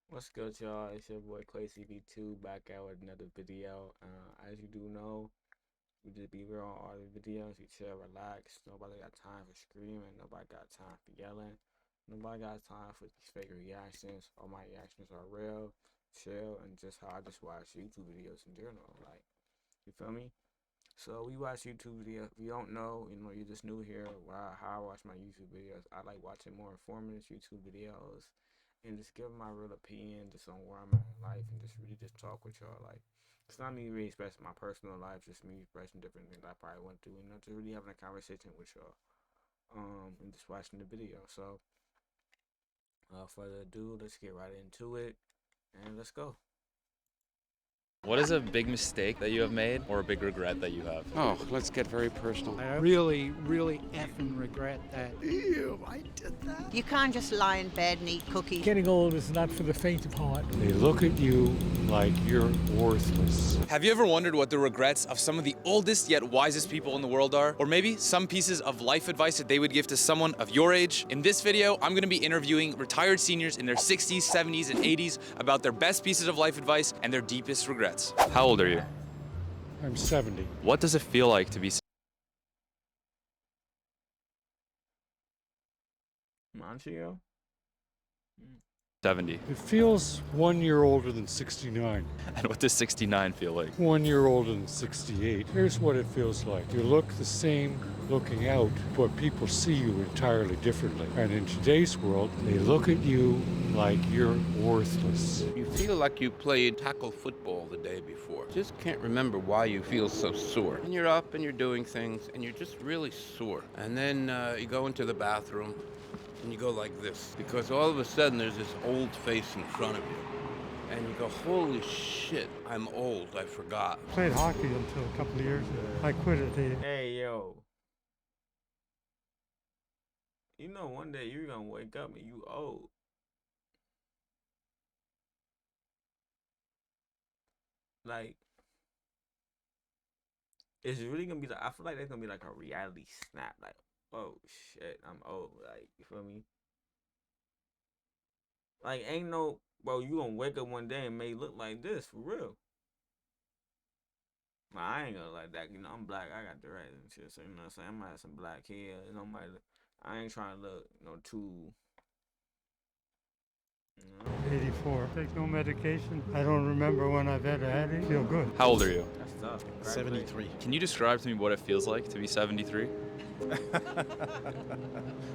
What's good, y'all? It's your boy Clay CB2 back out with another video. As you do know, we just be real on all the videos. We chill, relax. Nobody got time for screaming. Nobody got time for yelling. Nobody got time for these fake reactions. All my reactions are real, chill, and just how I just watch YouTube videos in general. Like, you feel me? So we watch YouTube videos. If you don't know, you're just new here. How I watch my YouTube videos. I like watching more informative YouTube videos and just give my real opinion just on where I'm at in life and just really just talk with y'all. Like, it's not me really expressing my personal life, just me expressing different things I probably went through, just really having a conversation with y'all. And just watching the video. So, further ado, let's get right into it and let's go. What is a big mistake that you have made or a big regret that you have? Oh, let's get very personal. I really, really effing regret that. Ew, I did that. You can't just lie in bed and eat cookies. Getting old is not for the faint of heart. They look at you like you're worthless. Have you ever wondered what the regrets of some of the oldest yet wisest people in the world are? Or maybe some pieces of life advice that they would give to someone of your age? In this video, I'm gonna be interviewing retired seniors in their 60s, 70s, and 80s about their best pieces of life advice and their deepest regrets. How old are you? I'm 70. What does it feel like to be Monchio? 70? It feels 1 year older than 69. And what does 69 feel like? 1 year older than 68. Here's what it feels like. You look the same looking out, but people see you entirely differently. And in today's world, they look at you like you're worthless. You feel like you played tackle football the day before. Just can't remember why you feel so sore. And you're up and you're doing things and you're just really sore. And then you go into the bathroom and you go like this because all of a sudden there's this old face in front of you. And you go, holy shit, I'm old, I forgot. Played hockey until a couple of years ago. I quit at the Hey, yo. You know, one day you're gonna wake up and you old. Like, it's really gonna be like, I feel like there's gonna be like a reality snap. Like, oh shit, I'm old. Like, you feel me? Like, ain't no, bro, you gonna wake up one day and may look like this for real. Well, I ain't gonna like that. I'm black. I got the right and shit. So, what I'm saying? I might have some black hair. I ain't trying to look, too, you know? 84. Take no medication. I don't remember when I've ever had it. Feel good. How old are you? That's tough. 73. Can you describe to me what it feels like to be 73?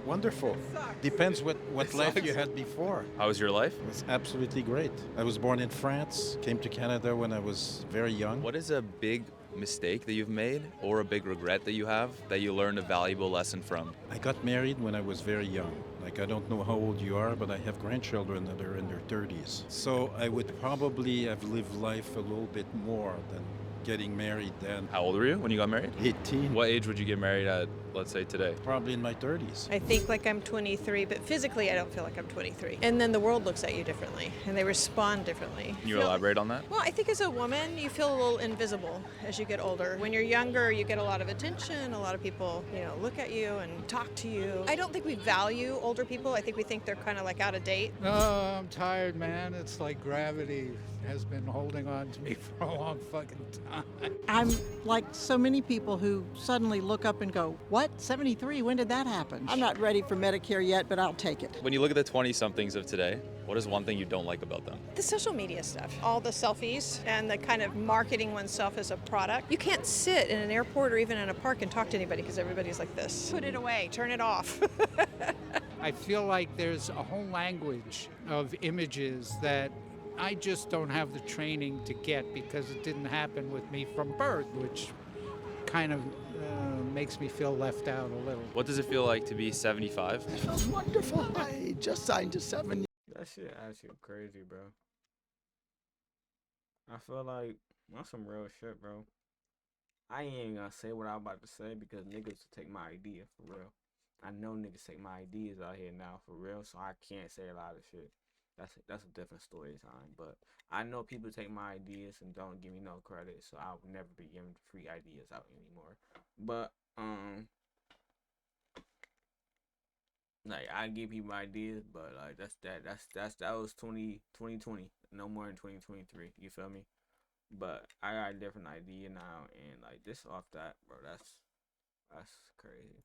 Wonderful. Depends what life you sucks. had before. How was your life? It was absolutely great. I was born in France, came to Canada when I was very young. What is a big mistake that you've made or a big regret that you have that you learned a valuable lesson from? I got married when I was very young. Like, I don't know how old you are, but I have grandchildren that are in their 30s. So I would probably have lived life a little bit more than getting married then. How old were you when you got married? 18, What age would you get married at, let's say today? probably in my 30s. I think like I'm 23, but physically I don't feel like I'm 23. And then the world looks at you differently, and they respond differently. Can you elaborate on that? Well, I think as a woman, you feel a little invisible as you get older. When you're younger, you get a lot of attention. A lot of people, look at you and talk to you. I don't think we value older people. I think we think they're kind of like out of date. Oh, I'm tired, man. It's like gravity has been holding on to me for a long fucking time. I'm like so many people who suddenly look up and go, what? 73? When did that happen? I'm not ready for Medicare yet, but I'll take it. When you look at the 20-somethings of today, what is one thing you don't like about them? The social media stuff, all the selfies and the kind of marketing oneself as a product. You can't sit in an airport or even in a park and talk to anybody because everybody's like this. Put it away, turn it off. I feel like there's a whole language of images that I just don't have the training to get because it didn't happen with me from birth, which kind of makes me feel left out a little. What does it feel like to be 75? It feels wonderful. I just signed a 7 That shit actually crazy, bro. I feel like that's some real shit, bro. I ain't gonna say what I'm about to say because niggas take my idea for real. I know niggas take my ideas out here now for real, so I can't say a lot of shit. That's a different story time. But I know people take my ideas and don't give me no credit, so I will never be giving free ideas out anymore. But Like I give people ideas, but like that was 2020. No more in 2023. You feel me? But I got a different idea now, and like just off that, bro, that's crazy.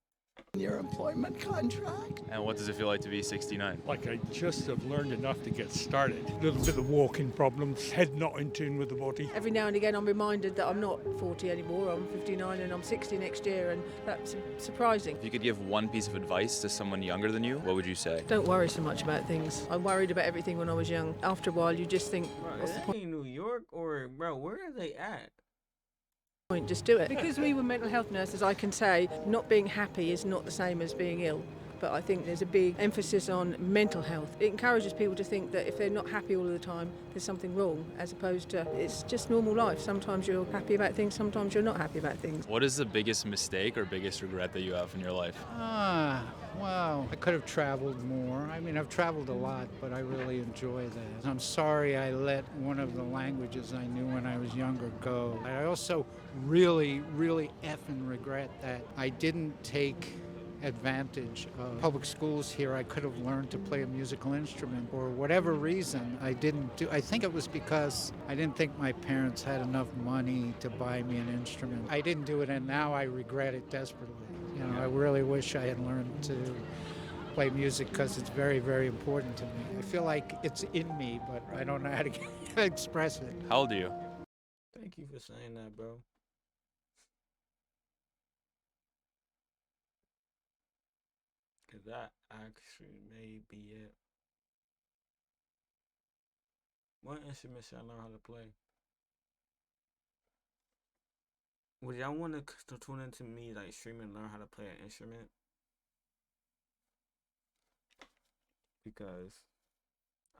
Your employment contract. And what does it feel like to be 69? Like I just have learned enough to get started. A little bit of walking problems, head not in tune with the body. Every now and again I'm reminded that I'm not 40 anymore, I'm 59 and I'm 60 next year, and that's surprising. If you could give one piece of advice to someone younger than you, what would you say? Don't worry so much about things. I worried about everything when I was young. After a while you just think, Bro, what's is the that in New York or bro? Where are they at? point? Just do it. Because we were mental health nurses, I can say not being happy is not the same as being ill. But I think there's a big emphasis on mental health. It encourages people to think that if they're not happy all the time, there's something wrong, as opposed to it's just normal life. Sometimes you're happy about things, sometimes you're not happy about things. What is the biggest mistake or biggest regret that you have in your life? Wow. I could have traveled more. I mean, I've traveled a lot, but I really enjoy that. I'm sorry I let one of the languages I knew when I was younger go. I also really effing regret that I didn't take advantage of public schools here. I could have learned to play a musical instrument. For whatever reason, I didn't do. I think it was because I didn't think my parents had enough money to buy me an instrument. I didn't do it, and now I regret it desperately. You know, I really wish I had learned to play music because it's very important to me. I feel like it's in me, but I don't know how to express it. How old are you? Thank you for saying that, bro. Cause that actually may be it. What instrument should I learn how to play? Would y'all want to tune into me like stream and learn how to play an instrument? Because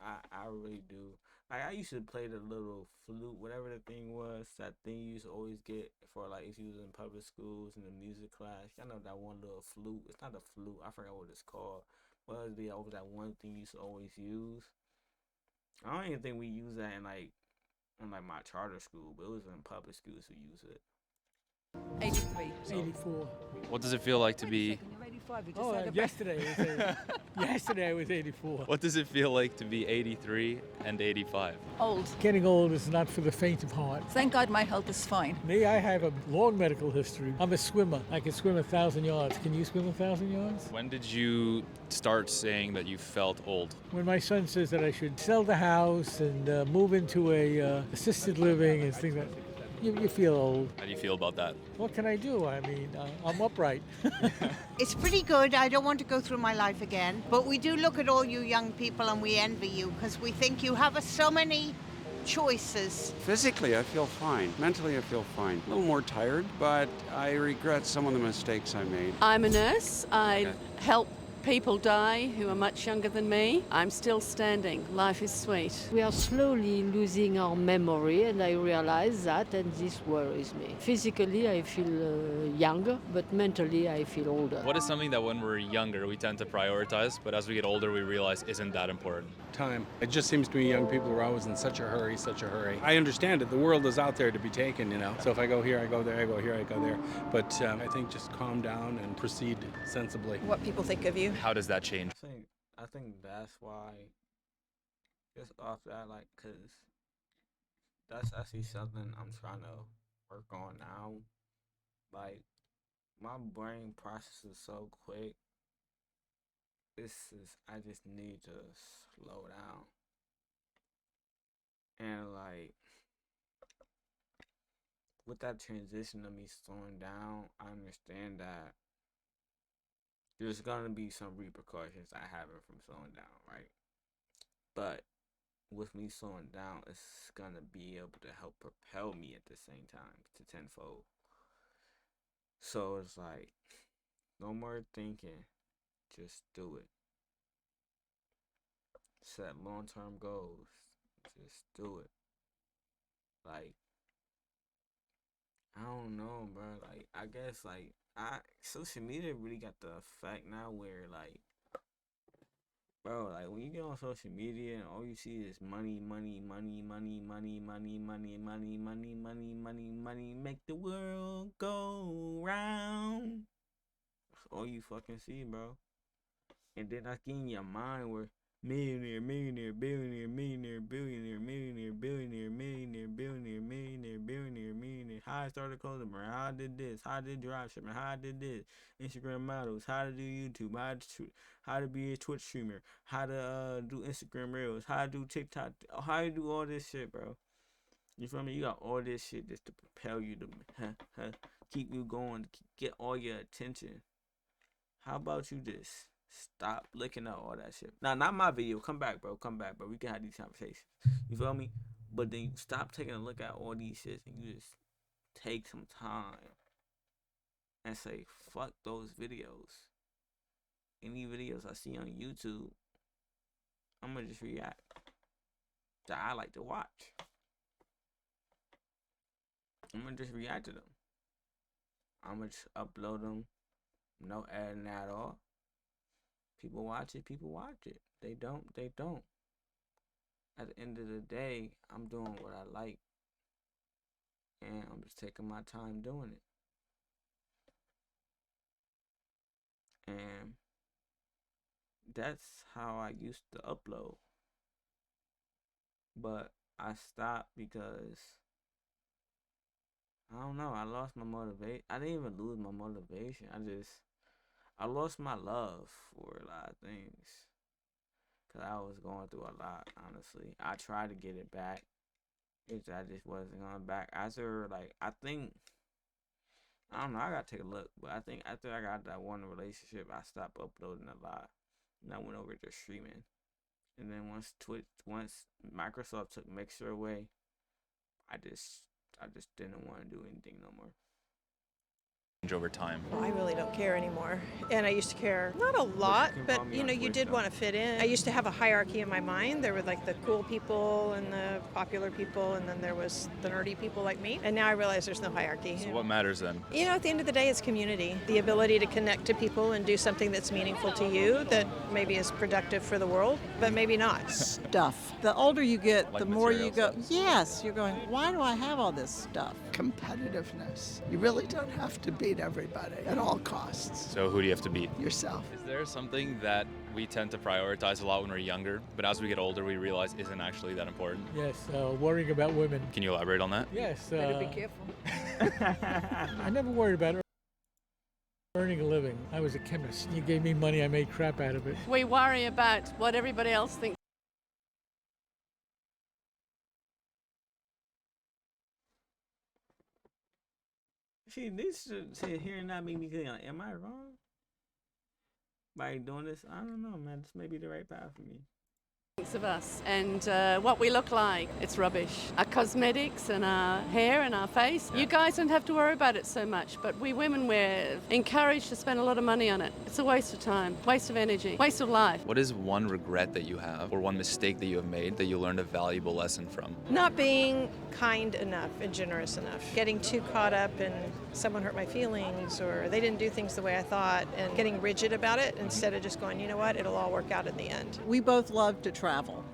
I really do. Like I used to play the little flute, whatever the thing was. That thing you used to always get for like if you was in public schools in the music class. I know that one little flute. It's not a flute. I forgot what it's called. What was the over that one thing you used to always use? I don't even think we use that in like my charter school, but it was in public schools who use it. 83. 84. What does it feel like to be... Yesterday I was 84. What does it feel like to be 83 and 85? Old. Getting old is not for the faint of heart. Thank God my health is fine. Me, I have a long medical history. I'm a swimmer. I can swim 1,000 yards. Can you swim 1,000 yards? When did you start saying that you felt old? When my son says that I should sell the house and move into a assisted living and things like that. You feel old. How do you feel about that? What can I do? I mean, I'm upright. It's pretty good. I don't want to go through my life again. But we do look at all you young people and we envy you because we think you have so many choices. Physically, I feel fine. Mentally, I feel fine. A little more tired, but I regret some of the mistakes I made. I'm a nurse. I help people die who are much younger than me. I'm still standing. Life is sweet. We are slowly losing our memory, and I realize that, and this worries me. Physically, I feel younger, but mentally, I feel older. What is something that when we're younger we tend to prioritize, but as we get older we realize isn't that important? Time. It just seems to me young people are always in such a hurry. I understand it. The world is out there to be taken, you know. So if I go here, I go there, I go here, I go there. But I think just calm down and proceed sensibly. What people think of you. How does that change? I think that's why. Just off that, like, cause that's actually something I'm trying to work on now. Like, my brain processes so quick. I just need to slow down. And like, with that transition of me slowing down, I understand that there's gonna be some repercussions I have it from slowing down, right? But with me slowing down, it's gonna be able to help propel me at the same time to tenfold. So it's like, no more thinking, just do it. Set long-term goals, just do it. Like, I don't know, bro. Like, I guess, like, social media really got the effect now where, like, bro, like, when you get on social media and all you see is money, make the world go round. That's all you fucking see, bro. And then that's getting your mind where millionaire, millionaire, billionaire, millionaire, billionaire, millionaire, billionaire, millionaire, billionaire, millionaire, billionaire, millionaire. How I started clothing brand, how I did this, how I did drop shipping, how I did this, Instagram models, how to do YouTube, how to be a Twitch streamer, how to do Instagram reels, how to do TikTok, how to do all this shit, bro. You feel me? You got all this shit just to propel you to keep you going, to get all your attention. How about you just stop looking at all that shit? Now, not my video. Come back, bro. Come back, bro. We can have these conversations. You feel me? But then you stop taking a look at all these shits and you just take some time and say, fuck those videos. Any videos I see on YouTube, I'm going to just react that I like to watch. I'm going to just react to them. I'm going to just upload them. No editing at all. People watch it, people watch it. They don't, they don't. At the end of the day, I'm doing what I like. And I'm just taking my time doing it. And that's how I used to upload. But I stopped because, I don't know, I lost my motivation. I didn't even lose my motivation. I lost my love for a lot of things. Because I was going through a lot, honestly. I tried to get it back. I just wasn't going back. After, like, I don't know, I gotta take a look. But I think after I got that one relationship, I stopped uploading a lot. And I went over to streaming. And then once Microsoft took Mixer away, I just didn't want to do anything no more. Over time? I really don't care anymore. And I used to care, not a lot, but you know, you did want to fit in. I used to have a hierarchy in my mind. There were like the cool people and the popular people, and then there was the nerdy people like me. And now I realize there's no hierarchy. So what matters then? You know, at the end of the day, it's community. The ability to connect to people and do something that's meaningful to you, that maybe is productive for the world, but maybe not. Stuff. The older you get, Like the more you go, material yes, you're going, why do I have all this stuff? Competitiveness. You really don't have to beat everybody at all costs. So who do you have to beat? Yourself. Is there something that we tend to prioritize a lot when we're younger, but as we get older we realize isn't actually that important? Yes, worrying about women. Can you elaborate on that? Yes. Better be careful. I never worried about earning a living. I was a chemist. You gave me money, I made crap out of it. We worry about what everybody else thinks. See, this should sit here and not make me think, am I wrong? By doing this, I don't know, man. This may be the right path for me. Of us and what we look like. It's rubbish. Our cosmetics and our hair and our face. You guys don't have to worry about it so much, but we women, we're encouraged to spend a lot of money on it. It's a waste of time, waste of energy, waste of life. What is one regret that you have, or one mistake that you have made that you learned a valuable lesson from? Not being kind enough and generous enough. Getting too caught up in someone hurt my feelings or they didn't do things the way I thought, and getting rigid about it instead of just going, you know what, it'll all work out in the end. We both love to travel.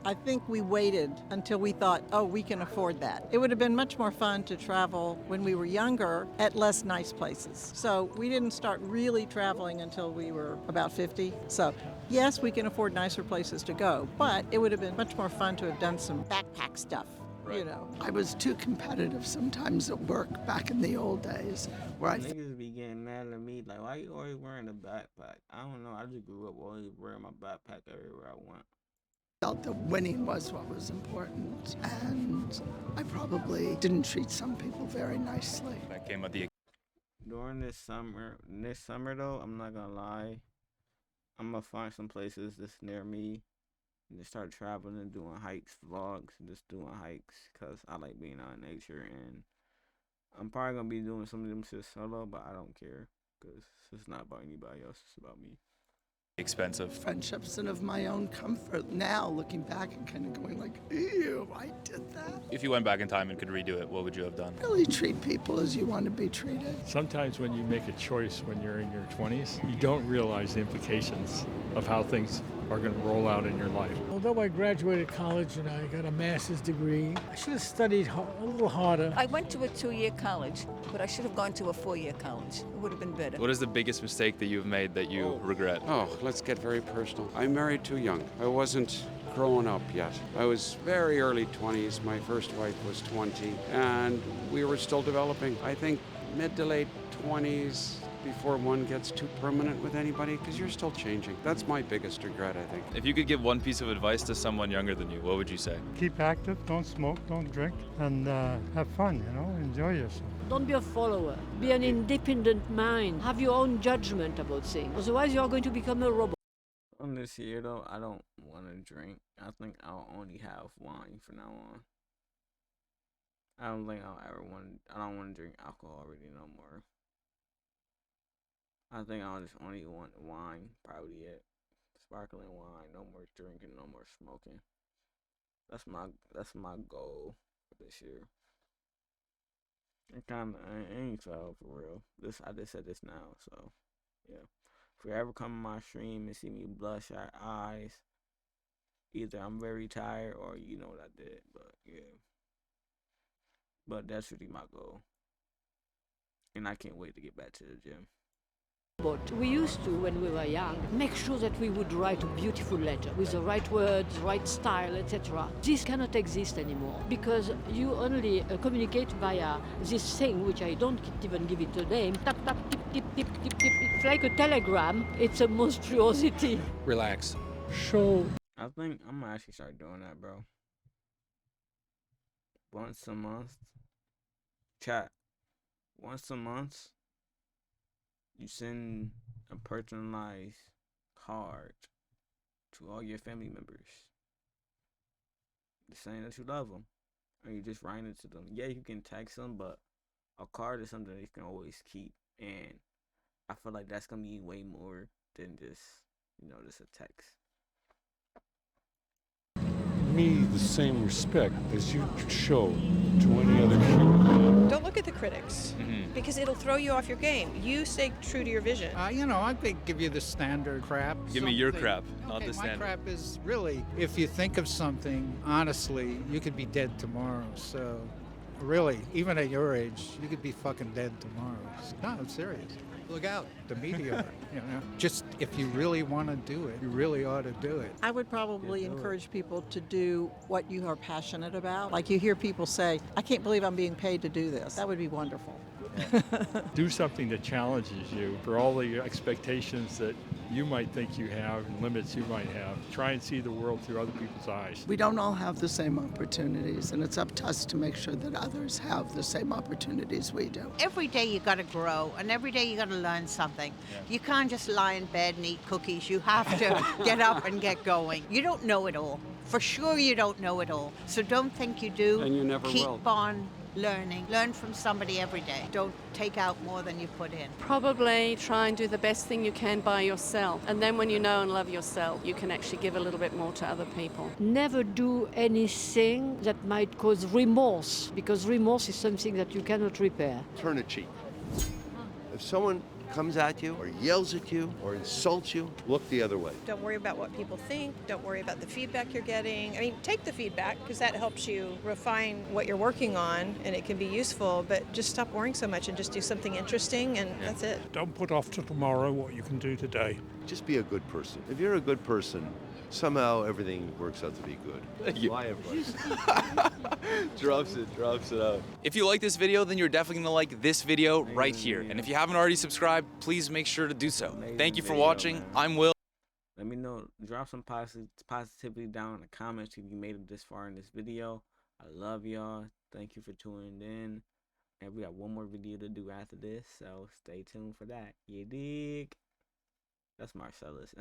I think we waited until we thought, oh, we can afford that. It would have been much more fun to travel when we were younger at less nice places. So we didn't start really traveling until we were about 50. So yes, we can afford nicer places to go, but it would have been much more fun to have done some backpack stuff. Right. You know, I was too competitive sometimes at work back in the old days where Niggas be getting mad at me, like, why you always wearing a backpack? I don't know, I just grew up always wearing my backpack everywhere I went. felt that winning was what was important, and I probably didn't treat some people very nicely. That came with the During this summer though, I'm not gonna lie, I'm gonna find some places that's near me and just start traveling and doing hikes, vlogs, and just doing hikes, because I like being out in nature. And I'm probably gonna be doing some of them shit solo, but I don't care, because it's not about anybody else, it's about me. expensive. Friendships and of my own comfort. Now, looking back and kind of going like, ew, I did that. If you went back in time and could redo it, what would you have done? Really treat people as you want to be treated. Sometimes when you make a choice when you're in your 20s, you don't realize the implications of how things are going to roll out in your life. Although I graduated college and I got a master's degree, I should have studied a little harder. I went to a 2-year college, but I should have gone to a 4-year college. It would have been better. What is the biggest mistake that you've made that you regret? Oh, let's get very personal. I married too young. I wasn't growing up yet. I was very early 20s. My first wife was 20, and we were still developing. I think mid to late 20s before one gets too permanent with anybody, because you're still changing. That's my biggest regret, I think. If you could give one piece of advice to someone younger than you, what would you say? Keep active, don't smoke, don't drink, and have fun, you know, enjoy yourself. Don't be a follower. Be an independent mind. Have your own judgment about things. Otherwise, you're going to become a robot. On this year, though, I don't want to drink. I think I'll only have wine from now on. I don't think I'll ever want. I don't want to drink alcohol really no more. I think I'll just only want wine, probably it. Sparkling wine, no more drinking, no more smoking. That's my goal for this year. I ain't fell for real. I just said this now, so yeah. If you ever come on my stream and see me bloodshot eyes, either I'm very tired or you know what I did, but yeah. But that's really my goal. And I can't wait to get back to the gym. But we used to, when we were young, make sure that we would write a beautiful letter with the right words, right style, etc. This cannot exist anymore because you only communicate via this thing, which I don't even give it a name. Tap, tap, tip, tip, tip, tip, tip. It's like a telegram. It's a monstrosity. Relax. Show. I think I'm gonna actually start doing that, bro. Once a month. Chat. Once a month. You send a personalized card to all your family members, just saying that you love them, or you just write it to them. Yeah, you can text them, but a card is something that you can always keep, and I feel like that's gonna be way more than just just a text. Me the same respect as you show to any other human. Don't look at the critics because it'll throw you off your game. You stay true to your vision. I think give you the standard crap. Give me your crap, not Okay, the standard. my crap is really, if you think of something, honestly, you could be dead tomorrow. So, really, even at your age, you could be fucking dead tomorrow. No, I'm serious. Look out, the media. Just if you really want to do it, you really ought to do it. I would probably encourage people to do what you are passionate about. Like you hear people say, I can't believe I'm being paid to do this. That would be wonderful. Do something that challenges you for all the expectations that you might think you have and limits you might have. Try and see the world through other people's eyes. We don't all have the same opportunities, and it's up to us to make sure that others have the same opportunities we do. Every day you got to grow, and every day you got to learn something. You can't just lie in bed and eat cookies. You have to get up and get going. You don't know it all. For sure you don't know it all. So don't think you do. And you never Keep will. on learning. Learn from somebody every day. Don't take out more than you put in. Probably try and do the best thing you can by yourself. And then when you know and love yourself, you can actually give a little bit more to other people. Never do anything that might cause remorse, because remorse is something that you cannot repair. Turn a cheek. If someone comes at you or yells at you or insults you, look the other way. Don't worry about what people think. Don't worry about the feedback you're getting. I mean, take the feedback because that helps you refine what you're working on and it can be useful, but just stop worrying so much and just do something interesting and that's it. Don't put off to tomorrow what you can do today. Just be a good person. If you're a good person, somehow everything works out to be good. Thank you. Bye, everybody. drops it out. If you like this video, then you're definitely gonna like this video right here. And if you haven't already subscribed, please make sure to do so. Thank you for watching. I'm Will. Let me know. Drop some positivity down in the comments if you made it this far in this video. I love y'all. Thank you for tuning in. And we got one more video to do after this, so stay tuned for that. You dig? That's Marcellus.